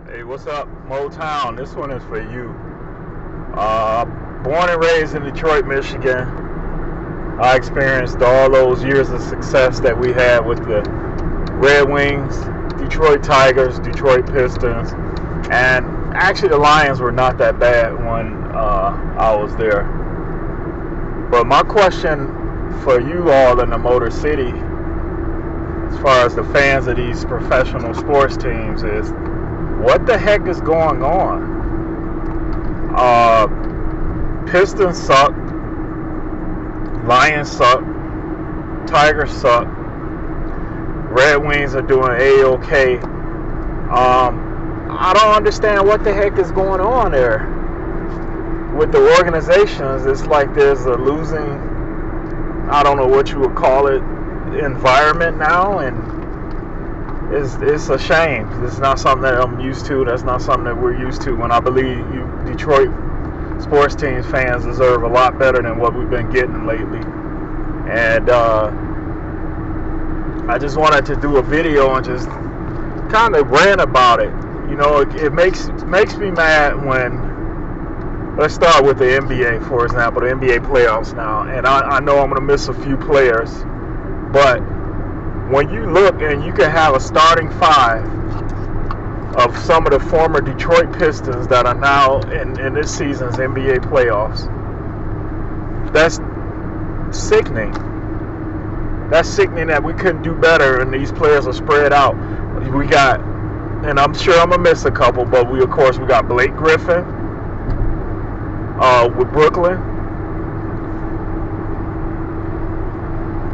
Hey, what's up, Motown? This one is for you. Born and raised in Detroit, Michigan. I experienced all those years of success that we had with the Red Wings, Detroit Tigers, Detroit Pistons, and actually the Lions were not that bad when I was there. But my question for you all in the Motor City, as far as the fans of these professional sports teams, is what the heck is going on? Pistons suck. Lions suck. Tigers suck. Red Wings are doing A-OK. I don't understand what the heck is going on there with the organizations. It's like there's a losing, I don't know what you would call it, environment now, and it's a shame. It's not something that I'm used to. That's not something that we're used to. When I believe you Detroit sports teams fans deserve a lot better than what we've been getting lately. And I just wanted to do a video and just kind of rant about it. You know, it makes me mad when, let's start with the NBA, for example, the NBA playoffs now. And I know I'm going to miss a few players, but when you look and you can have a starting five of some of the former Detroit Pistons that are now in this season's NBA playoffs, that's sickening. That's sickening that we couldn't do better and these players are spread out. We got, and I'm sure I'm going to miss a couple, but we got Blake Griffin with Brooklyn.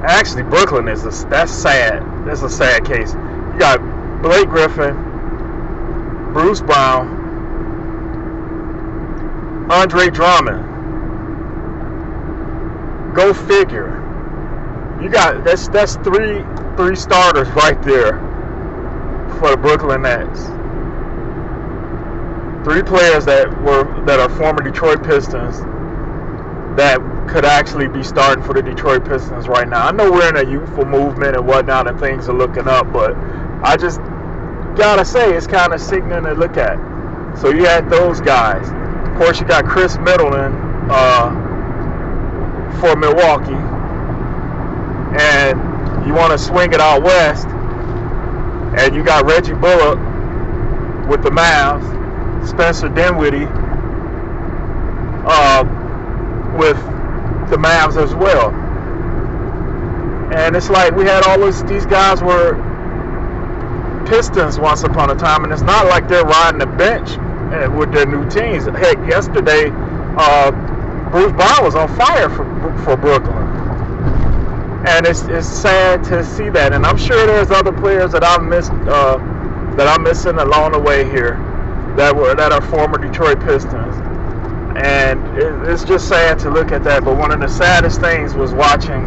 Actually, Brooklyn that's sad. That's a sad case. You got Blake Griffin, Bruce Brown, Andre Drummond. Go figure. You got that's three starters right there for the Brooklyn Nets. Three players that are former Detroit Pistons that could actually be starting for the Detroit Pistons right now. I know we're in a youthful movement and whatnot and things are looking up, but I just gotta say it's kind of sickening to look at. So you had those guys. Of course, you got Chris Middleton for Milwaukee, and you want to swing it out west, and you got Reggie Bullock with the Mavs, Spencer Dinwiddie with the Mavs as well. And it's like we had all these guys were Pistons once upon a time, and it's not like they're riding the bench with their new teams. Heck, yesterday Bruce Brown was on fire for Brooklyn, and it's sad to see that. And I'm sure there's other players that I've missed that I'm missing along the way here that are former Detroit Pistons. And it's just sad to look at that. But one of the saddest things was watching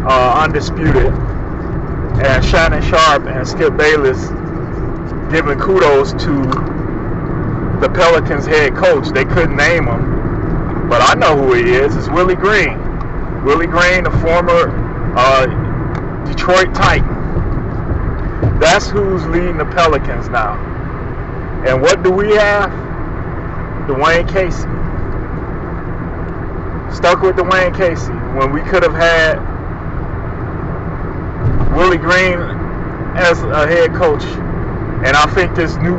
Undisputed and Shannon Sharp and Skip Bayless giving kudos to the Pelicans head coach. They couldn't name him, but I know who he is. It's Willie Green. Willie Green, the former Detroit Titan. That's who's leading the Pelicans now. And what do we have? Dwayne Casey. Stuck with Dwayne Casey when we could have had Willie Green as a head coach. And I think this new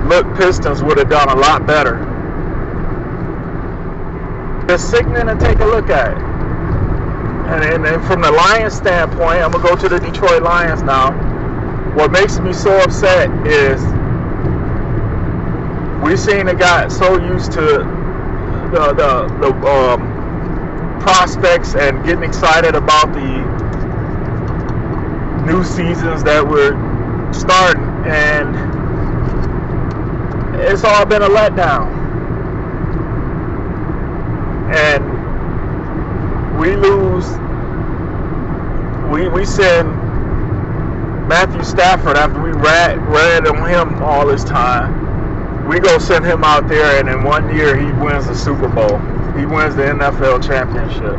look Pistons would have done a lot better. It's sickening to take a look at it. And from the Lions standpoint, I'm going to go to the Detroit Lions now. What makes me so upset is we seen the guy so used to the prospects and getting excited about the new seasons that we're starting, and it's all been a letdown. And we lose. We send Matthew Stafford after we ran on him all this time. We go send him out there, and in 1 year he wins the Super Bowl. He wins the NFL championship.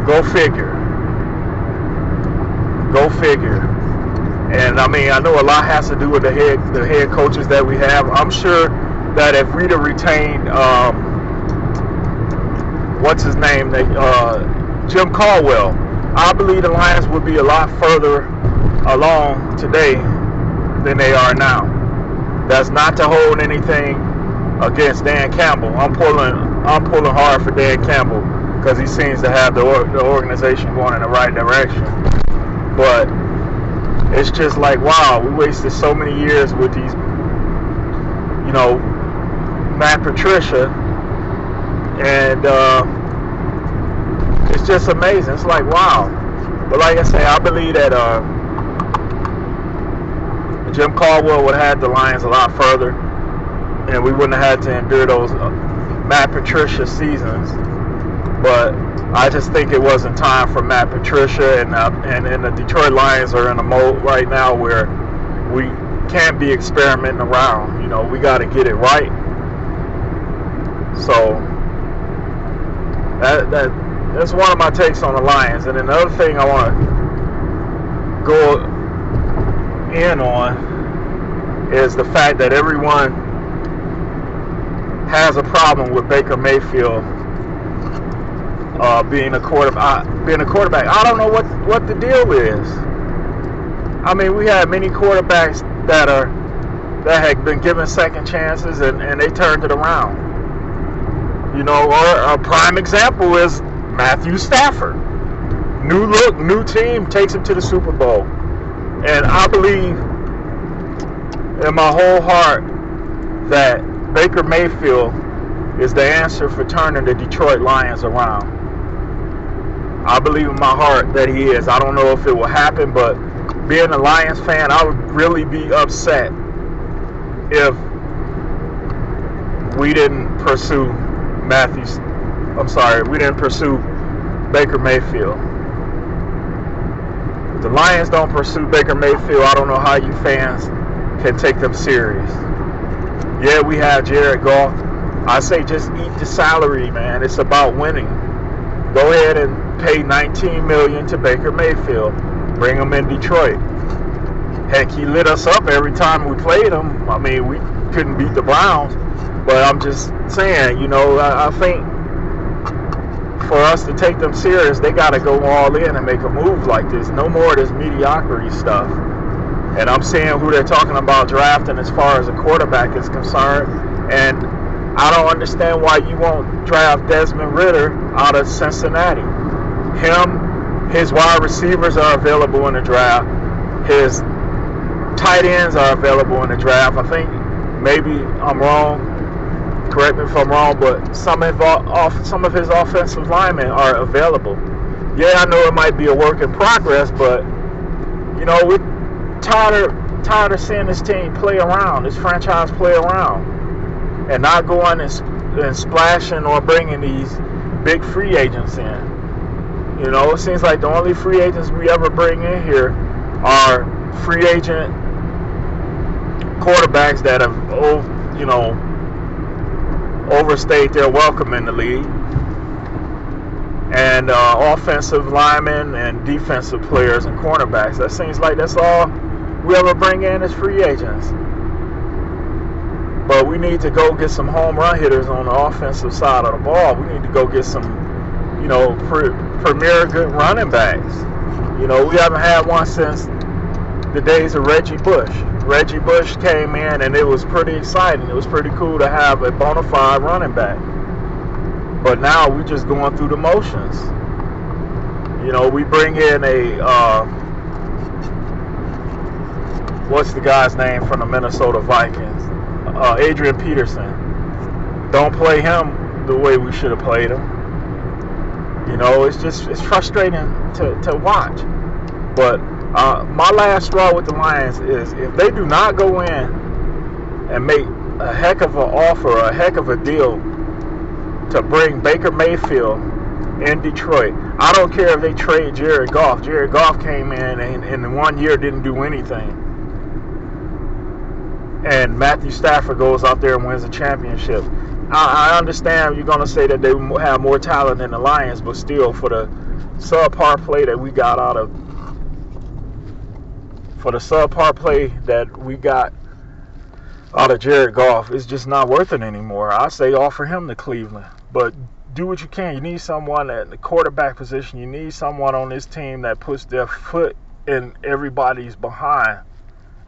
Go figure. Go figure. And I mean, I know a lot has to do with the head coaches that we have. I'm sure that if we'd have retained what's his name, Jim Caldwell, I believe the Lions would be a lot further along today than they are now. That's not to hold anything against Dan Campbell. I'm pulling hard for Dan Campbell because he seems to have the organization going in the right direction. But it's just like, wow, we wasted so many years with these, Matt Patricia, and it's just amazing. It's like, wow. But like I say, I believe that Jim Caldwell would have had the Lions a lot further, and we wouldn't have had to endure those Matt Patricia seasons. But I just think it wasn't time for Matt Patricia, and the Detroit Lions are in a mode right now where we can't be experimenting around. We got to get it right. So that's one of my takes on the Lions. And another thing I want to go in on is the fact that everyone has a problem with Baker Mayfield being a quarterback. I don't know what the deal is. I mean, we had many quarterbacks that had been given second chances and they turned it around. Or a prime example is Matthew Stafford. New look, new team, takes him to the Super Bowl. And I believe in my whole heart that Baker Mayfield is the answer for turning the Detroit Lions around. I believe in my heart that he is. I don't know if it will happen, but being a Lions fan, I would really be upset if we didn't pursue Baker Mayfield. If the Lions don't pursue Baker Mayfield, I don't know how you fans can take them serious. Yeah, we have Jared Goff. I say just eat the salary, man. It's about winning. Go ahead and pay $19 million to Baker Mayfield. Bring him in Detroit. Heck, he lit us up every time we played him. I mean, we couldn't beat the Browns. But I'm just saying, I think for us to take them serious, they got to go all in and make a move like this. No more of this mediocrity stuff. And I'm seeing who they're talking about drafting as far as a quarterback is concerned. And I don't understand why you won't draft Desmond Ridder out of Cincinnati. His wide receivers are available in the draft. His tight ends are available in the draft. I think maybe I'm wrong. Correct me if I'm wrong, but some of his offensive linemen are available. Yeah, I know it might be a work in progress, but we're tired of seeing this team play around, this franchise play around, and not going and splashing or bringing these big free agents in. It seems like the only free agents we ever bring in here are free agent quarterbacks that have, overstayed their welcome in the league, and offensive linemen and defensive players and cornerbacks. That seems like that's all we ever bring in as free agents. But we need to go get some home run hitters on the offensive side of the ball. We need to go get some, premier good running backs. We haven't had one since the days of Reggie Bush. Reggie Bush came in, and it was pretty exciting. It was pretty cool to have a bona fide running back. But now we're just going through the motions. We bring in what's the guy's name from the Minnesota Vikings? Adrian Peterson. Don't play him the way we should have played him. It's frustrating to watch. But my last straw with the Lions is if they do not go in and make a heck of an offer, a heck of a deal to bring Baker Mayfield in Detroit. I don't care if they trade Jared Goff. Jared Goff came in and in 1 year didn't do anything. And Matthew Stafford goes out there and wins a championship. I understand you're going to say that they have more talent than the Lions, but still, for the subpar play that we got out of for the subpar play that we got out of Jared Goff, it's just not worth it anymore. I say offer him to Cleveland, but do what you can. You need someone at the quarterback position. You need someone on this team that puts their foot in everybody's behind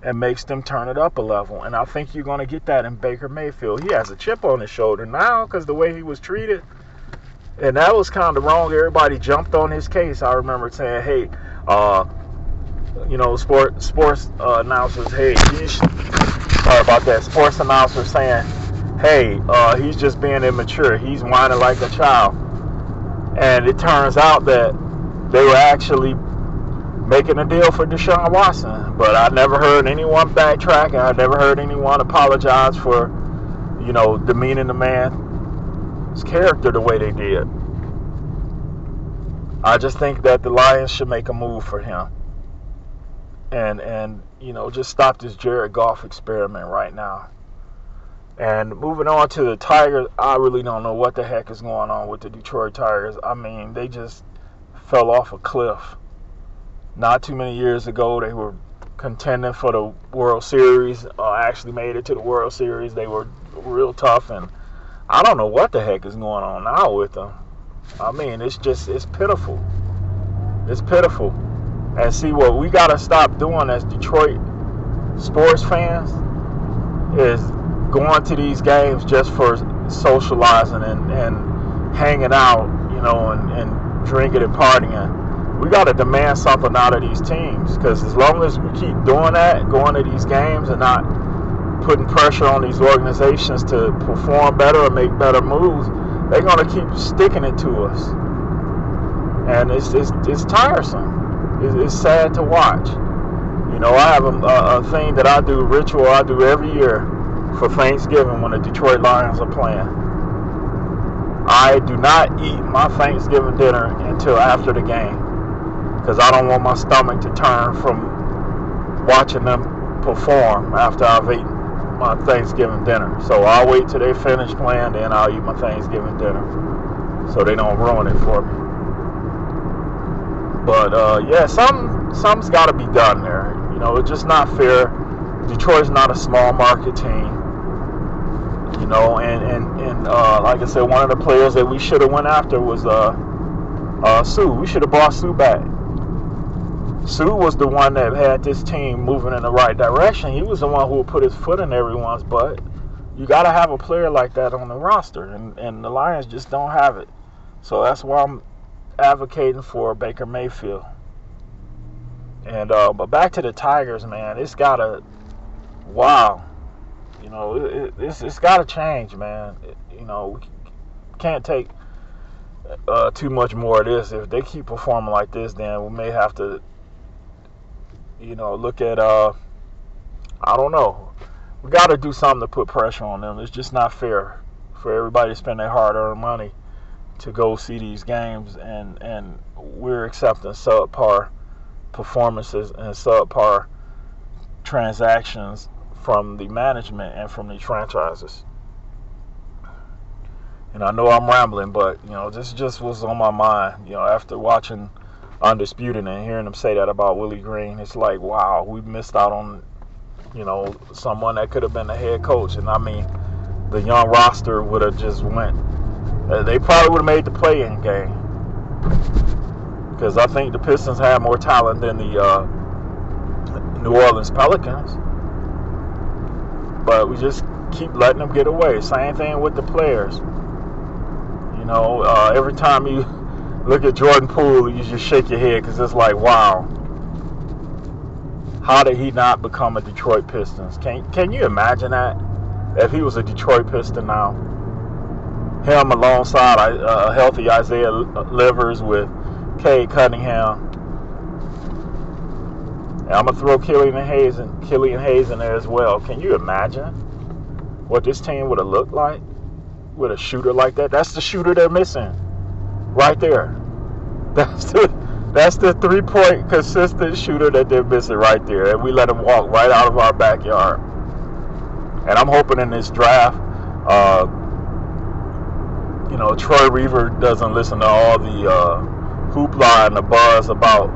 and makes them turn it up a level. And I think you're going to get that in Baker Mayfield. He has a chip on his shoulder now because the way he was treated. And that was kind of wrong. Everybody jumped on his case. I remember saying, hey, sports announcers, hey, sorry about that. Sports announcers saying, hey, he's just being immature. He's whining like a child. And it turns out that they were actually making a deal for Deshaun Watson. But I never heard anyone backtrack, and I never heard anyone apologize for, demeaning the man's character the way they did. I just think that the Lions should make a move for him. And just stop this Jared Goff experiment right now. And moving on to the Tigers, I really don't know what the heck is going on with the Detroit Tigers. I mean, they just fell off a cliff. Not too many years ago, they were contending for the World Series, actually made it to the World Series. They were real tough, and I don't know what the heck is going on now with them. I mean, it's pitiful. It's pitiful. And see, what we got to stop doing as Detroit sports fans is going to these games just for socializing and hanging out, and drinking and partying. We got to demand something out of these teams, because as long as we keep doing that, going to these games and not putting pressure on these organizations to perform better or make better moves, they're going to keep sticking it to us. And it's tiresome. It's sad to watch. I have a thing that I do, ritual I do every year for Thanksgiving when the Detroit Lions are playing. I do not eat my Thanksgiving dinner until after the game, because I don't want my stomach to turn from watching them perform after I've eaten my Thanksgiving dinner. So I'll wait till they finish playing, then I'll eat my Thanksgiving dinner, so they don't ruin it for me. But something's got to be done there. It's just not fair. Detroit's not a small market team. And like I said, one of the players that we should have went after was Sue. We should have brought Sue back. Sue was the one that had this team moving in the right direction. He was the one who would put his foot in everyone's butt. You got to have a player like that on the roster, and the Lions just don't have it. So that's why I'm advocating for Baker Mayfield. And but back to the Tigers, man, it's gotta, it's gotta change, man. We can't take too much more of this. If they keep performing like this, then we may have to, look at I don't know. We got to do something to put pressure on them. It's just not fair for everybody to spend their hard-earned money to go see these games, and we're accepting subpar performances and subpar transactions from the management and from the franchises. And I know I'm rambling, but this just was on my mind. After watching Undisputed and hearing them say that about Willie Green, it's like, wow, we missed out on someone that could have been the head coach. And I mean, the young roster would have just went. They probably would have made the play-in game, because I think the Pistons have more talent than the New Orleans Pelicans. But we just keep letting them get away. Same thing with the players. Every time you look at Jordan Poole, you just shake your head, because it's like, wow, how did he not become a Detroit Pistons? Can you imagine that? If he was a Detroit Piston now? Him alongside a healthy Isaiah Livers with Cade Cunningham. And I'm going to throw Killian Hayes in there as well. Can you imagine what this team would have looked like with a shooter like that? That's the shooter they're missing right there. That's the three-point consistent shooter that they're missing right there. And we let him walk right out of our backyard. And I'm hoping in this draft, Troy Reaver doesn't listen to all the hoopla and the buzz about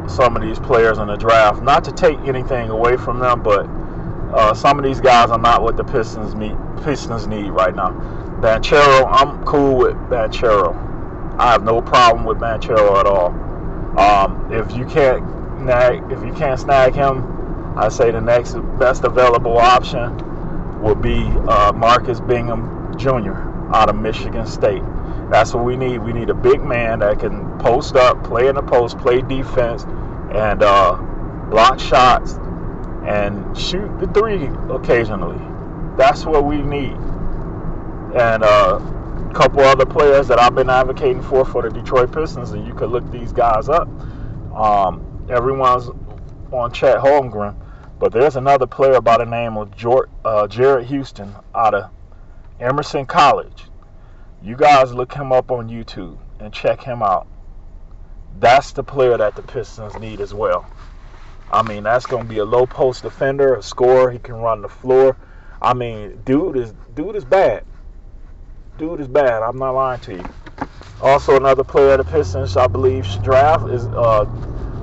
some of these players in the draft. Not to take anything away from them, but some of these guys are not what the Pistons need right now. Banchero, I'm cool with Banchero. I have no problem with Banchero at all. If you can't snag him, I say the next best available option would be Marcus Bingham Jr. out of Michigan State. That's what we need. We need a big man that can post up, play in the post, play defense, and block shots and shoot the three occasionally. That's what we need. And a couple other players that I've been advocating for the Detroit Pistons, and you could look these guys up. Everyone's on Chet Holmgren, but there's another player by the name of Jared Houston out of Emerson College. You guys look him up on YouTube and check him out. That's the player that the Pistons need as well. I mean, that's going to be a low post defender, a scorer. He can run the floor. I mean, dude is bad. Dude is bad. I'm not lying to you. Also, another player the Pistons, I believe, should draft is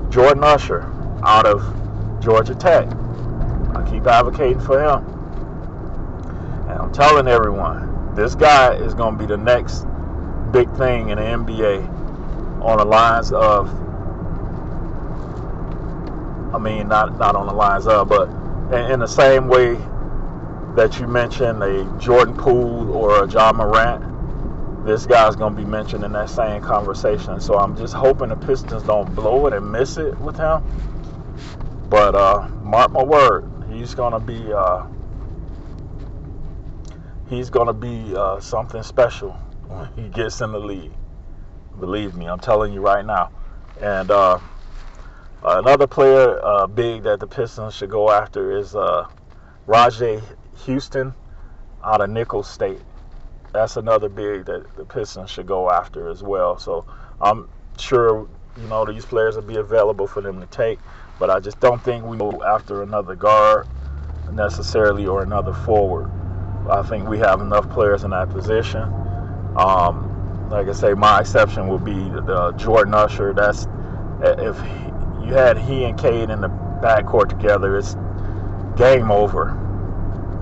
Jordan Usher out of Georgia Tech. I keep advocating for him. And I'm telling everyone, this guy is going to be the next big thing in the NBA on the lines of, I mean, not on the lines of, but in the same way that you mentioned a Jordan Poole or a Ja Morant, this guy's going to be mentioned in that same conversation. So I'm just hoping the Pistons don't blow it and miss it with him. But mark my word, he's going to be something special when he gets in the league. Believe me, I'm telling you right now. And another player big that the Pistons should go after is Rajay Houston out of Nicholls State. That's another big that the Pistons should go after as well. So I'm sure, these players will be available for them to take, but I just don't think we go after another guard necessarily or another forward. I think we have enough players in that position. Like I say, my exception would be the Jordan Usher. That's if you had he and Cade in the backcourt together, it's game over.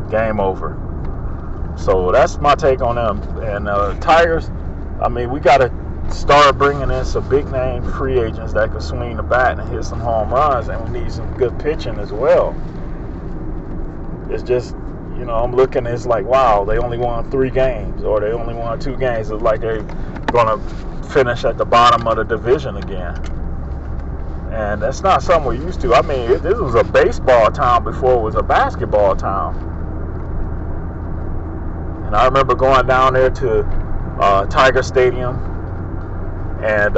Game over. So that's my take on them. And Tigers, I mean, we got to start bringing in some big name free agents that can swing the bat and hit some home runs, and we need some good pitching as well. It's just, I'm looking, it's like, wow, they only won 3 games, or they only won 2 games. It's like they're going to finish at the bottom of the division again. And that's not something we're used to. I mean, this was a baseball town before it was a basketball town. And I remember going down there to Tiger Stadium and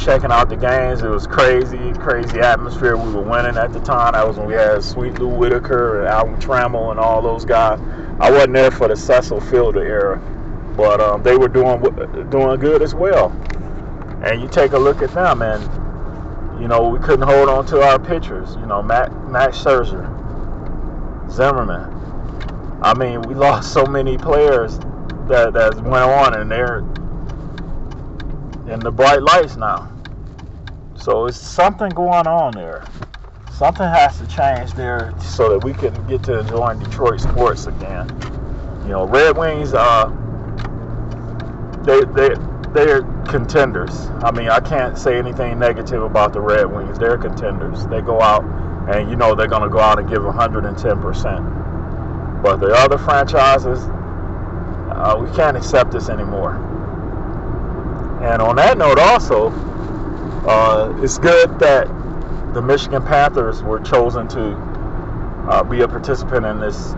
checking out the games. It was crazy atmosphere. We were winning at the time. That was when we had Sweet Lou Whitaker and Alvin Trammell and all those guys. I wasn't there for the Cecil Fielder era, but they were doing good as well. And you take a look at them, and we couldn't hold on to our pitchers. Max Scherzer, Zimmerman. I mean, we lost so many players that went on, and they're in the bright lights now. So it's something going on there. Something has to change there so that we can get to enjoying Detroit sports again. Red Wings, they're contenders. I mean, I can't say anything negative about the Red Wings. They're contenders. They go out and they're going to go out and give 110%. But the other franchises, we can't accept this anymore. And on that note also, it's good that the Michigan Panthers were chosen to be a participant in this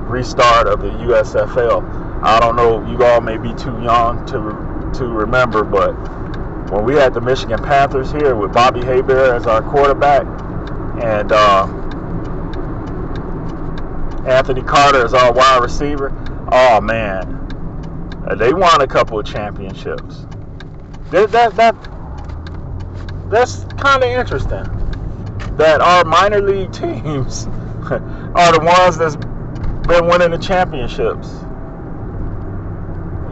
restart of the USFL. I don't know, you all may be too young to remember, but when we had the Michigan Panthers here with Bobby Hebert as our quarterback and Anthony Carter as our wide receiver, oh man, they won a couple of championships. That's kind of interesting that our minor league teams are the ones that's been winning the championships.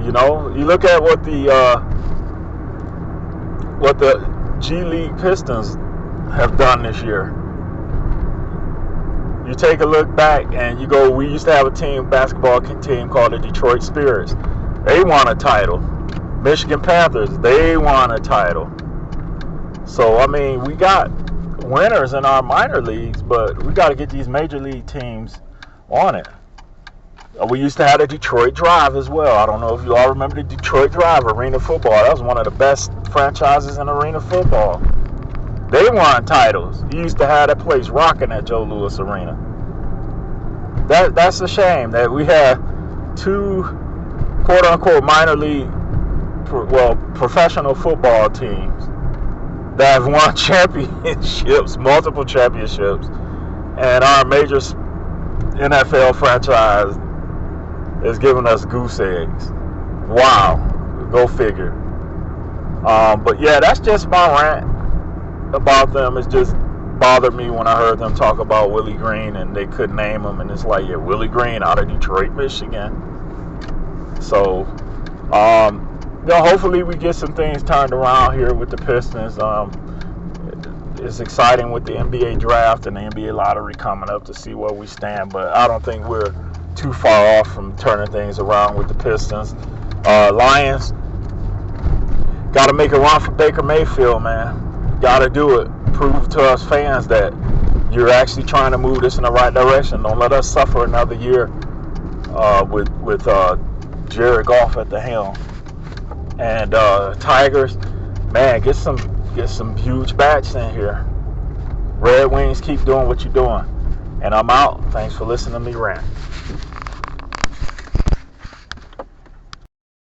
You look at what the G League Pistons have done this year. You take a look back and you go, we used to have a basketball team called the Detroit Spirits. They won a title. Michigan Panthers, they won a title. So, I mean, we got winners in our minor leagues, but we got to get these major league teams on it. We used to have the Detroit Drive as well. I don't know if you all remember the Detroit Drive, arena football. That was one of the best franchises in arena football. They won titles. You used to have that place rocking at Joe Louis Arena. That's a shame that we have two quote-unquote minor league, professional football teams that have won championships, multiple championships, and our major NFL franchise is giving us goose eggs. Wow, go figure. But yeah, that's just my rant about them. It just bothered me when I heard them talk about Willie Green and they couldn't name him, and it's like, yeah, Willie Green out of Detroit, Michigan. So, hopefully we get some things turned around here with the Pistons. It's exciting with the NBA draft and the NBA lottery coming up to see where we stand, but I don't think we're too far off from turning things around with the Pistons. Lions got to make a run for Baker Mayfield, man. Got to do it. Prove to us fans that you're actually trying to move this in the right direction. Don't let us suffer another year with Jared Goff at the helm. And Tigers, man, get some huge bats in here. Red Wings, keep doing what you're doing. And I'm out. Thanks for listening to me rant.